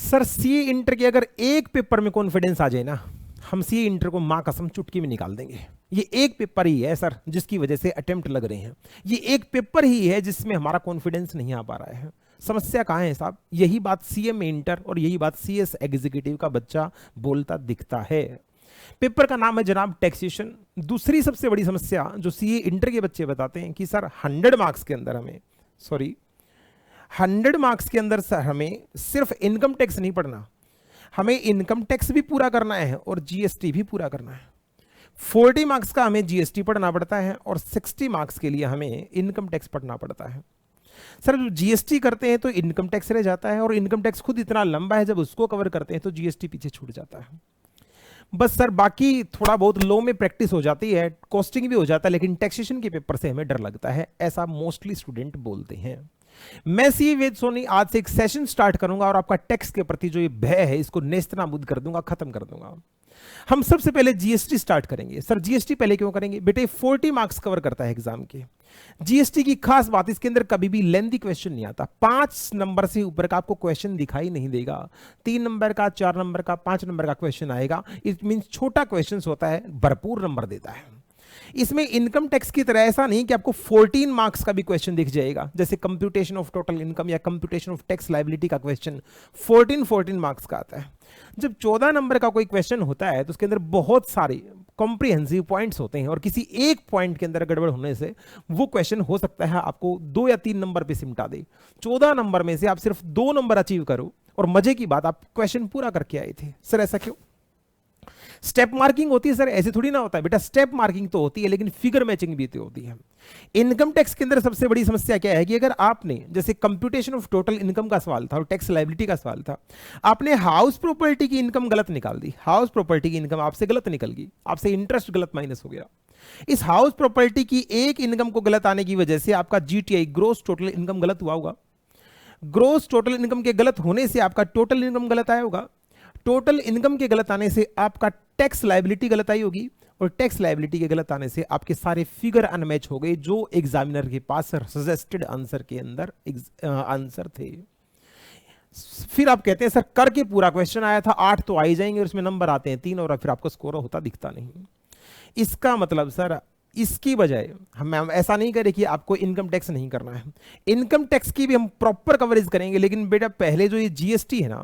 Sir CA inter के अगर एक पेपर में कॉन्फिडेंस आ जाए ना, हम सीए इंटर को मां कसम चुटकी में निकाल देंगे। ये एक पेपर ही है सर जिसकी वजह से अटेम्प्ट लग रहे हैं, ये एक पेपर ही है जिसमें हमारा कॉन्फिडेंस नहीं आ पा रहा है। समस्या कहाँ है साहब? यही बात सीएम इंटर और यही बात सीएस एग्जीक्यूटिव का बच्चा बोलता दिखता है। पेपर का नाम है जनाब टैक्सेशन। दूसरी सबसे बड़ी समस्या जो सीए इंटर के बच्चे बताते हैं कि सर 100 मार्क्स के अंदर हमें 100 मार्क्स के अंदर सर हमें सिर्फ इनकम टैक्स नहीं पढ़ना, हमें इनकम टैक्स भी पूरा करना है और जीएसटी भी पूरा करना है। 40 मार्क्स का हमें जीएसटी पढ़ना पड़ता है और 60 मार्क्स के लिए हमें इनकम टैक्स पढ़ना पड़ता है। सर जो जीएसटी करते हैं तो इनकम टैक्स रह जाता है, और इनकम टैक्स खुद इतना लंबा है, जब उसको कवर करते हैं तो जीएसटी पीछे छूट जाता है। बस सर बाकी थोड़ा बहुत लो में प्रैक्टिस हो जाती है, कॉस्टिंग भी हो जाता है, लेकिन टैक्सेशन के पेपर से हमें डर लगता है, ऐसा मोस्टली स्टूडेंट बोलते हैं। मैं सीए वेद सोनी आज से एक सेशन स्टार्ट करूंगा और आपका टैक्स के प्रति जो ये भय है इसको नेस्तनाबूद कर दूंगा, खत्म कर दूंगा। हम सबसे पहले जीएसटी स्टार्ट करेंगे। सर जीएसटी पहले क्यों करेंगे? बेटे 40 मार्क्स कवर करता है एग्जाम के। जीएसटी की खास बात, इसके अंदर कभी भी लेंथी क्वेश्चन नहीं आता। 5 नंबर से ऊपर का आपको क्वेश्चन दिखाई नहीं देगा। 3 नंबर का, 4 नंबर का, 5 नंबर का क्वेश्चन आएगा। इट मीन छोटा क्वेश्चन होता है, भरपूर नंबर देता है। इसमें इनकम टैक्स की तरह ऐसा नहीं कि आपको 14 मार्क्स का भी क्वेश्चन दिख जाएगा, जैसे कंप्यूटेशन ऑफ टोटल इनकम या कंप्यूटेशन ऑफ टैक्स लायबिलिटी का क्वेश्चन 14 मार्क्स का आता है। जब 14 नंबर का कोई क्वेश्चन होता है तो उसके अंदर बहुत सारे कॉम्प्रिहेंसिव पॉइंट्स होते हैं, और किसी एक पॉइंट के अंदर गड़बड़ होने से वो क्वेश्चन हो सकता है आपको 2 या 3 नंबर पे सिमटा दे। 14 नंबर में से आप सिर्फ 2 नंबर अचीव करो, और मजे की बात आप क्वेश्चन पूरा करके आए थे। सर ऐसा क्यों? स्टेप मार्किंग होती है सर, ऐसे थोड़ी ना होता है बेटा। स्टेप मार्किंग तो होती है लेकिन फिगर मैचिंग भी तो होती है। इनकम टैक्स के अंदर सबसे बड़ी समस्या क्या है कि अगर आपने, जैसे कंप्यूटेशन ऑफ टोटल इनकम का सवाल था और टैक्स लायबिलिटी का सवाल था, आपने हाउस प्रॉपर्टी की इनकम गलत निकाल दी, हाउस प्रॉपर्टी की इनकम आपसे गलत निकल गई, आपसे इंटरेस्ट गलत माइनस हो गया। इस हाउस प्रॉपर्टी की एक इनकम को गलत आने की वजह से आपका जीटीआई ग्रोस टोटल इनकम गलत हुआ होगा। ग्रोस टोटल इनकम के गलत होने से आपका टोटल इनकम गलत आया होगा। टोटल इनकम के गलत आने से आपका टैक्स लायबिलिटी गलत आई होगी, और टैक्स लायबिलिटी के गलत आने से आपके सारे फिगर अनमैच हो गए जो एग्जामिनर के पास सजेस्टेड आंसर के अंदर आंसर थे। फिर आप कहते हैं सर करके पूरा क्वेश्चन आया था, 8 तो आ ही जाएंगे, और उसमें नंबर आते हैं 3, और फिर आपको स्कोर होता दिखता नहीं। इसका मतलब सर इसकी बजाय हम ऐसा नहीं करें कि आपको इनकम टैक्स नहीं करना है, इनकम टैक्स की भी हम प्रॉपर कवरेज करेंगे, लेकिन बेटा पहले जो ये जीएसटी है ना,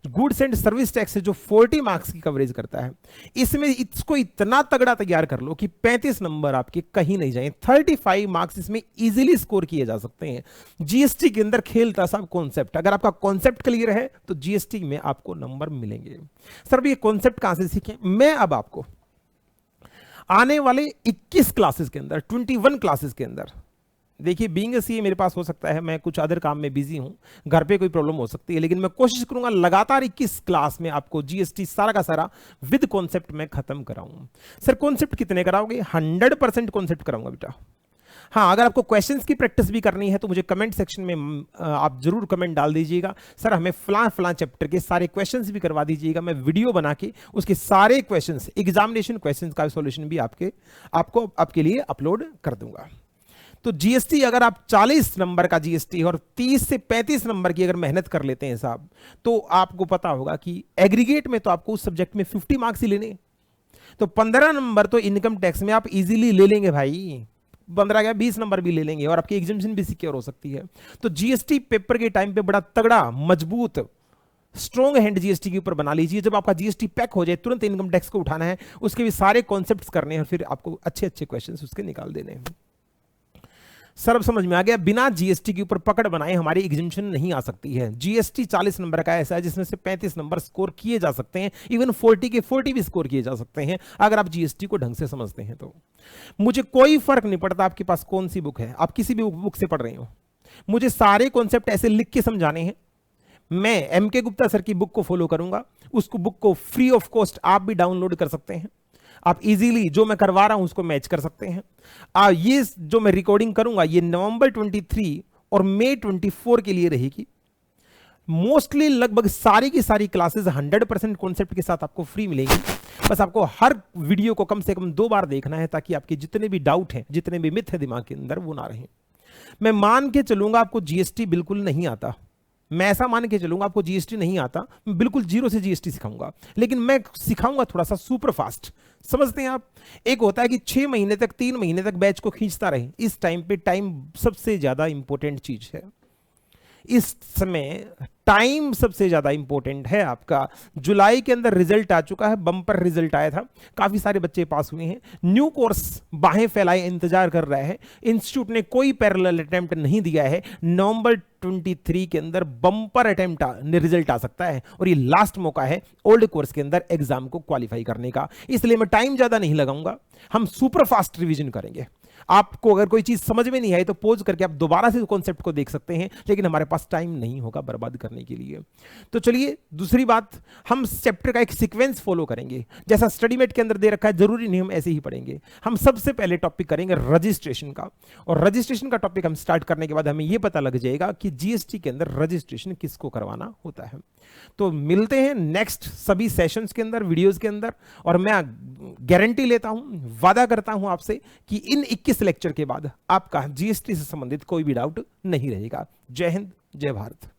गुड्स एंड सर्विस टैक्स है, जो 40 मार्क्स की कवरेज करता है, इसमें इसको इतना तगड़ा तैयार कर लो कि 35 नंबर आपके कहीं नहीं जाए। 35 मार्क्स इसमें इजीली स्कोर किए जा सकते हैं। जीएसटी के अंदर खेलता सब कॉन्सेप्ट, अगर आपका कॉन्सेप्ट क्लियर है तो जीएसटी में आपको नंबर मिलेंगे। सर ये कॉन्सेप्ट कहां से सीखें? मैं अब आपको आने वाले 21 क्लासेस के अंदर, 21 क्लासेस के अंदर, देखिए बीइंग अ सीए मेरे पास हो सकता है मैं कुछ अदर काम में बिजी हूं, घर पे कोई प्रॉब्लम हो सकती है, लेकिन मैं कोशिश करूंगा लगातार 21 क्लास में आपको जीएसटी सारा का सारा विद कॉन्सेप्ट में खत्म कराऊं। सर कॉन्सेप्ट कितने कराओगे? 100% कॉन्सेप्ट कराऊंगा बेटा। हाँ, अगर आपको क्वेश्चंस की प्रैक्टिस भी करनी है तो मुझे कमेंट सेक्शन में आप जरूर कमेंट डाल दीजिएगा, सर हमें फलां चैप्टर के सारे क्वेश्चंस भी करवा दीजिएगा। मैं वीडियो बना के उसके सारे क्वेश्चंस, एग्जामिनेशन क्वेश्चंस का सॉल्यूशन भी आपके लिए अपलोड कर दूंगा। तो जीएसटी अगर आप 40 नंबर का जीएसटी और 30 से 35 नंबर की अगर मेहनत कर लेते हैं साहब, तो आपको पता होगा कि एग्रीगेट में तो आपको उस सब्जेक्ट में 50 मार्क्स ही लेने, तो 15 नंबर तो इनकम टैक्स में आप इजीली ले लेंगे भाई। 15 क्या 20 नंबर भी ले लेंगे और आपकी एग्जामिनेशन भी सिक्योर हो सकती है। तो जीएसटी पेपर के टाइम पे बड़ा तगड़ा, मजबूत, स्ट्रॉन्ग हैंड जीएसटी के ऊपर बना लीजिए। जब आपका जीएसटी पैक हो जाए तुरंत इनकम टैक्स को उठाना है, उसके भी सारे कॉन्सेप्ट्स करने हैं, फिर आपको अच्छे अच्छे क्वेश्चंस उसके निकाल देने हैं। सर अब समझ में आ गया, बिना जीएसटी के ऊपर पकड़ बनाए हमारी एग्जामिनेशन नहीं आ सकती है। जीएसटी 40 नंबर का ऐसा है जिसमें से 35 नंबर स्कोर किए जा सकते हैं, इवन 40 के 40 भी स्कोर किए जा सकते हैं अगर आप जीएसटी को ढंग से समझते हैं तो। मुझे कोई फर्क नहीं पड़ता आपके पास कौन सी बुक है, आप किसी भी बुक से पढ़ रहे हो, मुझे सारे कॉन्सेप्ट ऐसे लिख के समझाने हैं। मैं एमके गुप्ता सर की बुक को फॉलो करूंगा, उसको बुक को फ्री ऑफ कॉस्ट आप भी डाउनलोड कर सकते हैं। आप इजीली जो मैं करवा रहा हूं उसको मैच कर सकते हैं। ये जो मैं रिकॉर्डिंग करूंगा ये नवंबर 23 और मई 24 के लिए रहेगी। मोस्टली लगभग सारी की सारी क्लासेस 100% कॉन्सेप्ट के साथ आपको फ्री मिलेंगी। बस आपको हर वीडियो को कम से कम 2 बार देखना है ताकि आपके जितने भी डाउट हैं, जितने भी मिथ है दिमाग के अंदर, वो ना रहें। मैं मान के चलूंगा आपको जीएसटी बिल्कुल नहीं आता, मैं ऐसा मान के चलूंगा आपको जीएसटी नहीं आता, मैं बिल्कुल जीरो से जीएसटी सिखाऊंगा, लेकिन मैं सिखाऊंगा थोड़ा सा सुपर फास्ट। समझते हैं आप? एक होता है कि 6 महीने तक 3 महीने तक बैच को खींचता रहे, इस टाइम पे टाइम सबसे ज्यादा इंपॉर्टेंट चीज है। इस समय टाइम सबसे ज्यादा इंपॉर्टेंट है आपका। जुलाई के अंदर रिजल्ट आ चुका है, बम्पर रिजल्ट आया था, काफी सारे बच्चे पास हुए हैं। न्यू कोर्स बाहें फैलाए इंतजार कर रहा है। इंस्टीट्यूट ने कोई पैरेलल अटेम्प्ट नहीं दिया है। नवंबर 23 के अंदर बम्पर अटेम्प्ट रिजल्ट आ सकता है और ये लास्ट मौका है ओल्ड कोर्स के अंदर एग्जाम को क्वालिफाई करने का। इसलिए मैं टाइम ज्यादा नहीं लगाऊंगा, हम सुपर फास्ट रिवीजन करेंगे। आपको अगर कोई चीज समझ में नहीं आई तो पॉज करके आप दोबारा से कॉन्सेप्ट को देख सकते हैं, लेकिन हमारे पास टाइम नहीं होगा बर्बाद करने के लिए। तो चलिए दूसरी बात, हम चैप्टर का एक सीक्वेंस फॉलो करेंगे, जैसा स्टडीमेट के अंदर दे रखा है, जरूरी नहीं हम ऐसे ही पढ़ेंगे। हम सबसे पहले टॉपिक करेंगे रजिस्ट्रेशन का, और रजिस्ट्रेशन का टॉपिक हम स्टार्ट करने के बाद हमें यह पता लग जाएगा कि जीएसटी के अंदर रजिस्ट्रेशन किसको करवाना होता है। तो मिलते हैं नेक्स्ट सभी सेशंस के अंदर, वीडियोस के अंदर, और मैं गारंटी लेता हूं, वादा करता हूं आपसे कि इन 21 लेक्चर के बाद आपका जीएसटी से संबंधित कोई भी डाउट नहीं रहेगा। जय हिंद, जय भारत।